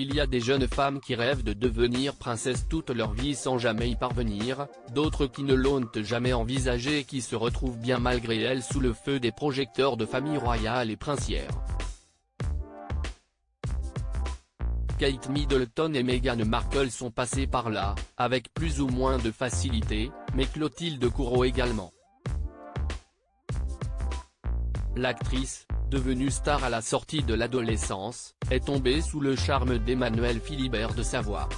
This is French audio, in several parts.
Il y a des jeunes femmes qui rêvent de devenir princesse toute leur vie sans jamais y parvenir, d'autres qui ne l'ont jamais envisagé et qui se retrouvent bien malgré elles sous le feu des projecteurs de familles royales et princières. Kate Middleton et Meghan Markle sont passées par là, avec plus ou moins de facilité, mais Clotilde Courreau également. L'actrice, devenue star à la sortie de l'adolescence, est tombée sous le charme d'Emmanuel Philibert de Savoie.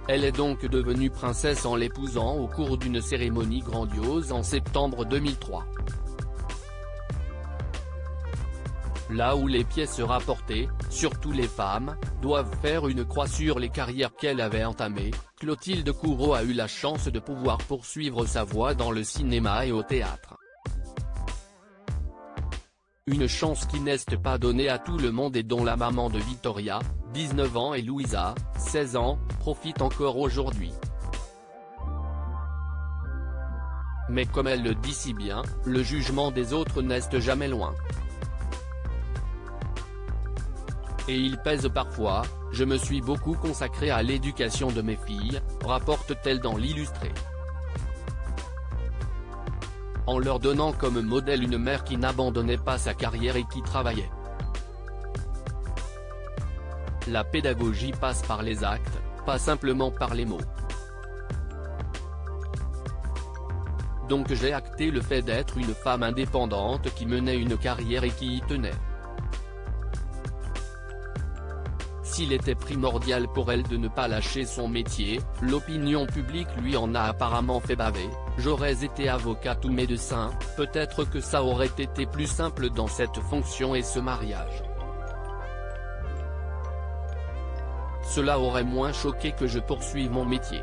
Elle est donc devenue princesse en l'épousant au cours d'une cérémonie grandiose en septembre 2003. Là où les pièces rapportées, surtout les femmes, doivent faire une croix sur les carrières qu'elle avait entamées, Clotilde Courreau a eu la chance de pouvoir poursuivre sa voie dans le cinéma et au théâtre. Une chance qui n'est pas donnée à tout le monde et dont la maman de Victoria, 19 ans et Louisa, 16 ans, profitent encore aujourd'hui. Mais comme elle le dit si bien, le jugement des autres n'est jamais loin. Et il pèse parfois, je me suis beaucoup consacrée à l'éducation de mes filles, rapporte-t-elle dans l'Illustré. En leur donnant comme modèle une mère qui n'abandonnait pas sa carrière et qui travaillait. La pédagogie passe par les actes, pas simplement par les mots. Donc j'ai acté le fait d'être une femme indépendante qui menait une carrière et qui y tenait. S'il était primordial pour elle de ne pas lâcher son métier, l'opinion publique lui en a apparemment fait baver. J'aurais été avocate ou médecin, peut-être que ça aurait été plus simple dans cette fonction et ce mariage. Cela aurait moins choqué que je poursuive mon métier.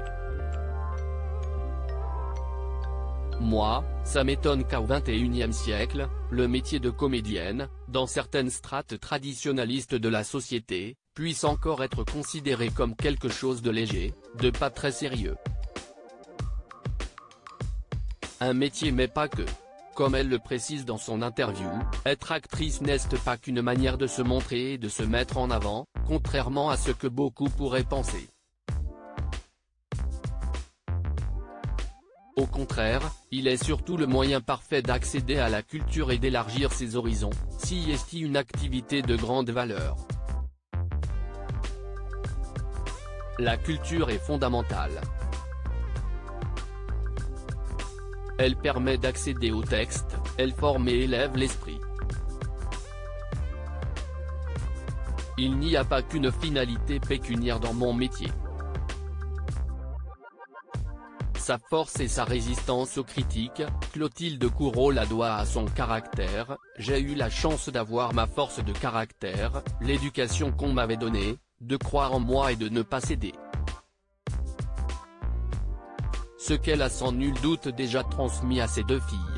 Moi, ça m'étonne qu'au XXIe siècle, le métier de comédienne, dans certaines strates traditionnalistes de la société, puisse encore être considéré comme quelque chose de léger, de pas très sérieux. Un métier mais pas que. Comme elle le précise dans son interview, être actrice n'est pas qu'une manière de se montrer et de se mettre en avant, contrairement à ce que beaucoup pourraient penser. Au contraire, il est surtout le moyen parfait d'accéder à la culture et d'élargir ses horizons, si est une activité de grande valeur. La culture est fondamentale. Elle permet d'accéder au texte, elle forme et élève l'esprit. Il n'y a pas qu'une finalité pécuniaire dans mon métier. Sa force et sa résistance aux critiques, Clotilde Courreau la doit à son caractère. J'ai eu la chance d'avoir ma force de caractère, l'éducation qu'on m'avait donnée, de croire en moi et de ne pas céder. Ce qu'elle a sans nul doute déjà transmis à ses deux filles.